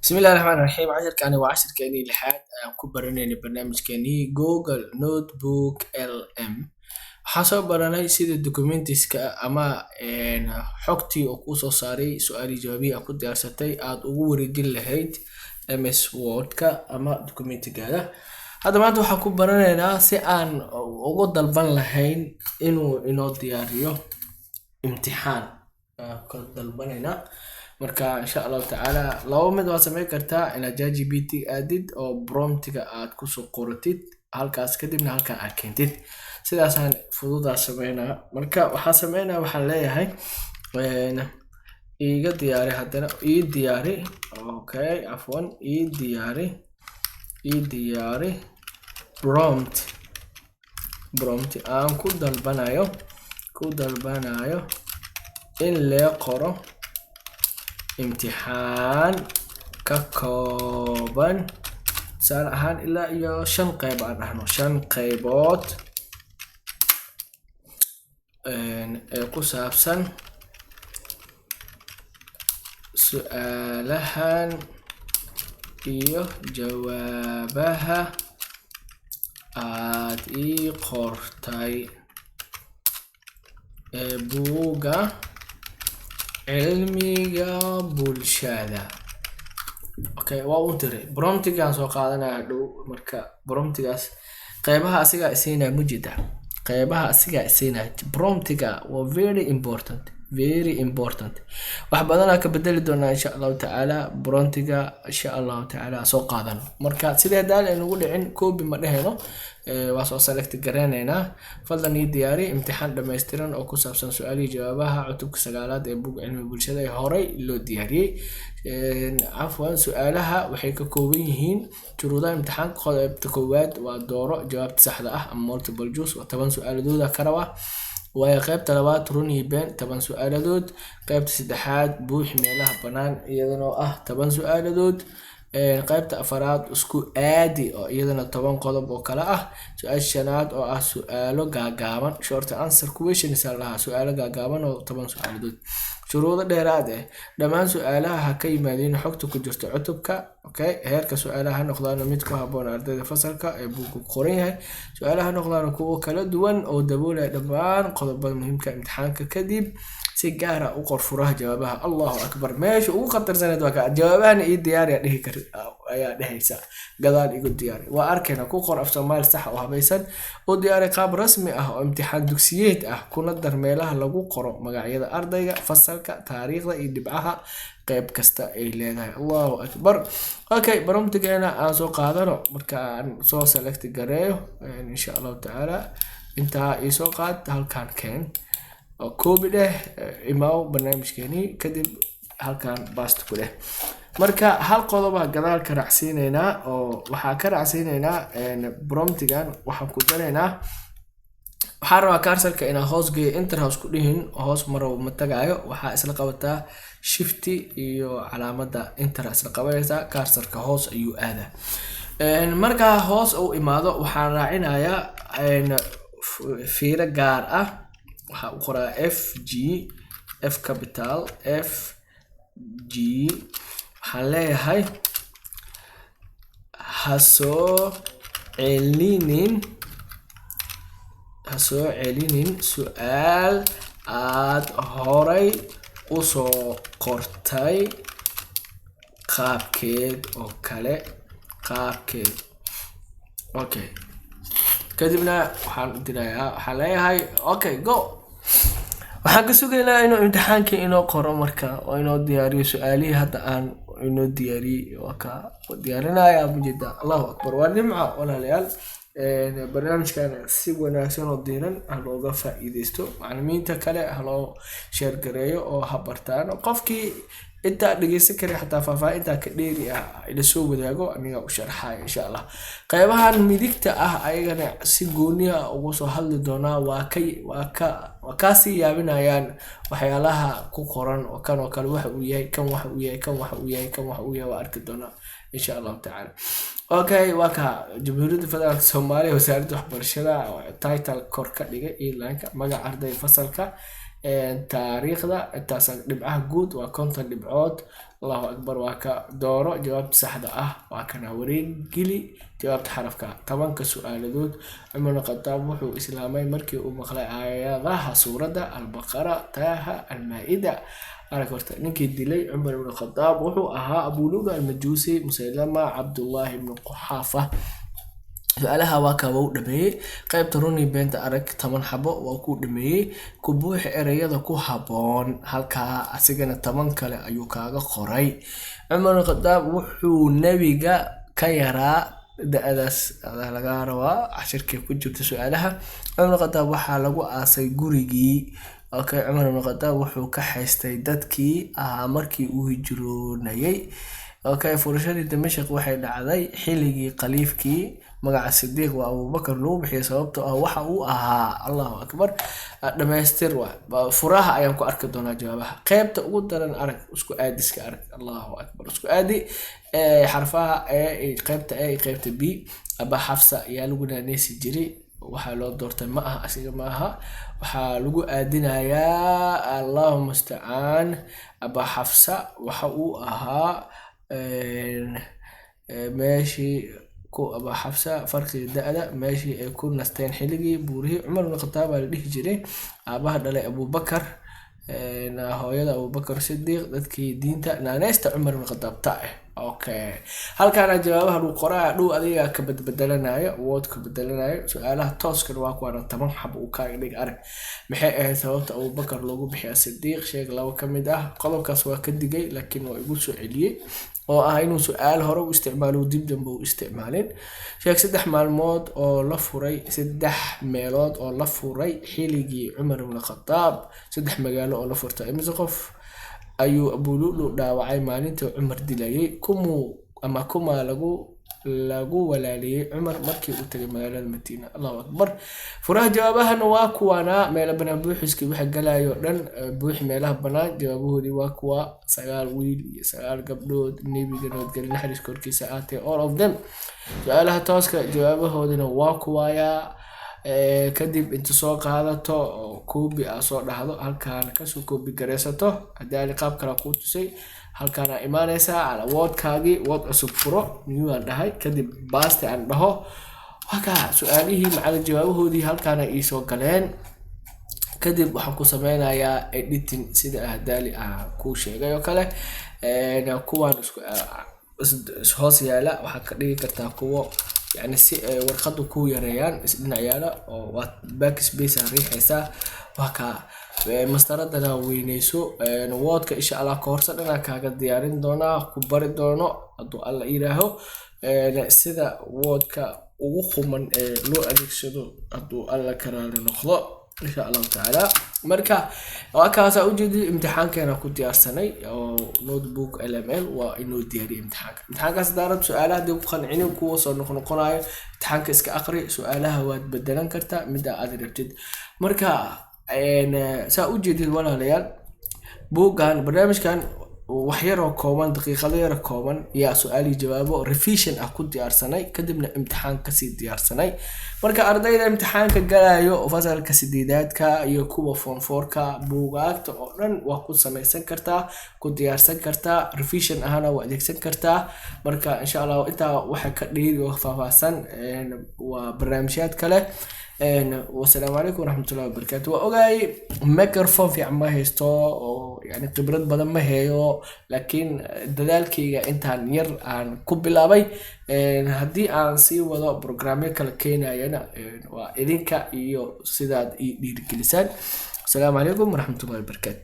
بسم الله الرحمن الرحيم عشركani waa cashirkeenii lixaad ayaan ku baranayna barnaamijkeenii Google Notebook LM waxaan soo baranay sida documentiska ama xogtii uu ku soo saaray su'aal jawaabihi aad ku diyaarsatay aad ugu wareejin lahayd MS Word-ka ama documentigaada. Hadda maanta waxaan ku baranaynaa si aan ugu dalban lahayn inuu inoo diyaariyo imtixaan ka dalbanaynaa. marka insha Allah taala laba mid waa sameyn kartaa inaad ChatGPT aadid oo promptiga aad ku soo qoratid halkaas kadibna halkan aad keentid sidaasaan fududaa sameynaa. marka waxaan sameynaa waxaan leeyahay iga diyaari haddana ii diyaari afwan ii diyaari prompt aan ku dalbanayo in la qoro imtixaan ka kooban tusaale ahaan ilaa iyo 5 qayb aan dhahno 5 qaybood ee ku saabsan su'aalahan iyo jawaabaha aad ii qortay ee buugga cilmiga bulshada. waa u diray promptigaan soo qaadanaya dhow. marka promptigaas qaybaha asiga isina mujida qaybaha asiga isina promptiga waa very important wax badan ka bedeli doona insha Allah taala promptiga insha Allah taala soo qaadan. marka sidee daal in ugu dhicin copy ma dhahayno waa soo select garanaynaa. fadlan ii diyaari imtixaan dhameystiran oo ku saabsan su'aalaha jawaabaha cutubka 9aad ee buug cilmi bulshada ee horey loo diyaariyay. afwan su'aalaha waxay ka kooban yihiin shuruudaha imtixaanka. qodobka koowaad waa dooro jawaabta saxda ah ama multiple choice oo 10 su'aaladood ka raba. way qaybta labaad run iyo been 10 su'aaladood. qaybta saddexaad buux meelaha banaan iyadana ah 10 su'aaladood. qaybta afaraad isku aadi oo iyadana 10 qodob oo kala ah. su'aasha shanaad oo ah su'aalo gaagaaban short answer questions laha su'aalo gaagaaban oo 10 su'aaladood. shuruudo dheeraad ah dhammaan su'aalaha ka yimaadeen xogta ku jirta cutubka. heerka su'aalaha noqdaan mid ku habboon ardayda fasalka ee buugga qoran yahay. su'aalaha noqdaan kuwo kala duwan oo daboolaya dhammaan qodobada muhiimka imtixaanka. kadib si gaar ah u qor furaha jawaabaha. Allahu akbar meesha ugu khatarsaneed waa ka jawaabahana ii diyaari dhihi kar ayaa dhehaysa gadaal igu diyaari waa arkayna ku qor af Soomaali sax oo habaysan oo diyaari qaab rasmi ah oo imtixaan dugsiyeed ah kuna dar meelaha lagu qoro magacyada ardayga fasalka taariikhda iyo dhibcaha qayb kasta ay leedahay. Allahu akbar. promptigeena aan soo qaadano marka aan soo select gareeyo insha Allah taala inta ii soo qaad halkan keen oo copy dheh imaaw barnaamijkeeni kadib halkan paste ku dheh. marka hal qodob ah gadaal ka raacsiinayna oo waxa ka raacsiinayna promptigan waxaan ku daraynaa waxaan rabaa cursor-ka inaan hoos geeyo enter hoos ku dhihin hoos maro ma tagaayo. waxaa isla qabataa shift iyo calaamadda enter isla qabanaysa cursor-ka hoos ayuu aadaa. marka hoos uu imaado waxaan raacinayaa fiiro gaar ah waxa uu qoraa F capital F G waxaan leeyahay ha soo celinin su'aal aad horay u soo qortay qaabkeed oo kale kadibna waxaan dirayaa waxaan leeyahay go. waxaan ka sugaynaa inuu imtixaankii inoo qoro marka oo inoo diyaariyo su'aalihii hadda aan inoo diyaariyay oo ka diyaarinaya mujida. Allahu akbar. waa nimco walaalayaal barnaamijkan si wanaagsan oo diiran looga faa'iideysto macallimiinta kale loo share gareeyo oo ha bartaan qofkii inta dhageysan kare xataa faahfaahinta ka dheeri ah ila soo wadaago aniga u sharxay insha Allah. qaybahan midigta ah ayagana si gooni ah ugu soo hadli doona waa ka sii yaabinayaan waxyaalaha ku qoran oo kan oo kale waxa uu yahay kan waxa uu yahay waa arki doona insha Allah taala. waa ka Jamhuuriyadda Federaalka Soomaaliya wasaaradda waxbarashada title kor ka dhigay e-learning magaca ardayda fasalka taariikhda intaas dhibcaha guud waa 50 dhibcood. Allahu akbar. waa ka dooro jawaabta saxda ah waa kana wareeg geli jawaabta xarafka. 10 su'aaladood Cumar ibn Khattab wuxuu islaamay markii uu maqlay aayadaha suurada al-Baqara, Taaha, al-Maa'ida. horta ninkii dilay Cumar ibn Khattab wuxuu ahaa Abu Lu'lu' al-Majusi, Musaylama, Abdullah ibn Quhafa. su'aalaha waa ka wuu dhameeyay. qaybta runi beenta arag 10 xabo waa ku dhameeyay. ku buuxi erayada ku haboon halka asigana 10 kale ayuu kaaga qoray. Cumar ibn Khattab wuxuu nabiga ka yaraa da'adaas laga rabaa cashirkii ku jirta su'aalaha. Cumar ibn Khattab waxaa lagu aasay gurigii. Cumar ibn Khattab wuxuu ka haystay dadkii markii uu hijroonayay. furashadii Dimashq waxay dhacday xilligii khaliifkii. magaca Sidiiq waa Abu Bakar loo bixiyay sababtoo ah waxa uu ahaa. Allahu akbar. dhamaystir furaha ayaan ku arki doonaa jawaabaha. qaybta ugu daran arag isku aadiska arag. Allahu akbar. isku aadi xarfaha qaybta A qaybta B. Aba Xafsa ayaa lagu naanaysi jiray. waxaa loo doortay ma aha asiga ma aha. waxaa lagu aadinayaa Allahu musta'aan. Aba Xafsa waxa uu ahaa meeshii ku Aba Xafsa farqiga da'da meeshii ay ku nasteen xilligii buurihii Cumar ibn Khattab la dhihi jiray. aabaha dhalay Abu Bakar hooyada Abu Bakar Sidiiq dadkii diinta naanaysta Cumar ibn Khattab halkaana jawaabaha lagu qoraa dhow adiga ka badbadelanayo wood ka bedelanayo. su'aalaha tooska waa kuwa 10 xabo uu ka dhig arag. maxay ahayd sababta Abu Bakar loogu bixiyay Sidiiq? sheeg laba kamid ah. qodobkaas waa ka digay laakiin waa igu soo celiyay oo inuu su'aal hore u isticmaalo dib dambe u isticmaalin. sheeg 3 maalmood oo la furay 3 meelood oo la furay xilligii Cumar ibn Khattab. 3 magaalo oo la furtay imisa qof ayuu Abu Lu'lu' dhaawacay maalintii Cumar dilayay? kuma lagu walaaliyay Cumar markii uu tagay magaalada Madiina. Allahu akbar. furaha jawaabahana waa kuwana meelo banaan buuxiskii waxa galayo dhan buuxi meelaha banaan jawaabahoodii waa kuwa 9 wiil iyo 9 gabdhood nabiga nabadgelyo naxariis korkiisa aatay all of them. su'aalaha tooska jawaabahoodina waa kuwaya kadib inta soo qaadato koobi soo dhahdo halkaan ka soo koobi gareysato hadii qaab kala ku tusay halkaan imaanaysa ala woodkaagi wood cusub furo miyuu dhahay kadib baaste aan dhaho waka su'aalihii macna jawaabahoodii halkaan ay soo galeen. kadib waxaan ku sameynayaa editing sida hadali ku sheegay oo kale kuwaan isku hoos yaala waxa ka dhigi kartaa kuwo يعني سي ورقته كو يريان اسدنا يالا او باك سبيس ريحيسا وكا مستردنا وينيسو نوودك ان شاء الله كورسدنا كاغا ديارين دونا ku bari doono haduu alla ilaaho sida woodka ugu xuman loo adeegsado haduu alla karaale noqdo in sha Allah taala. marka waakaas ujeedi imtixaankeena ku diyaarsanay oo notebook LML waa inuu diyaariyo imtixaankaas daarad su'aalaha dib u qancin kuwa soo noqonayo imtixaanka iska aqri su'aalaha waad bedelan kartaa mid aad rabtid. marka saa ujeedid walaalayaal buugan barnaamijkan wax yar oo kooban daqiiqado yar kooban yaa su'aali jawaabo revision ku diyaarsanay kadibna imtixaan ka sii diyaarsanay. marka ardayda imtixaanka galayo fasalka 8aadka iyo kuwa form 4ka buugaagta oo dhan waa ku sameeysan kartaa ku diyaarsan kartaa revision ahana waa adeegsan kartaa. marka insha Allah inta waxa ka dheeri oo faahfaahsan waa barnaamijyad kale. والسلام عليكم ورحمة الله وبركاته. وأوجاي ميكروفون في عم هيستو يعني خبرات بدل ما هيو لكن دلالكي أنت نير عن كوبلابي هدي عن سي وضع برنامج كالكينا ينا وإذن كا يو سيداد يدير كلسان. السلام عليكم ورحمة الله وبركاته.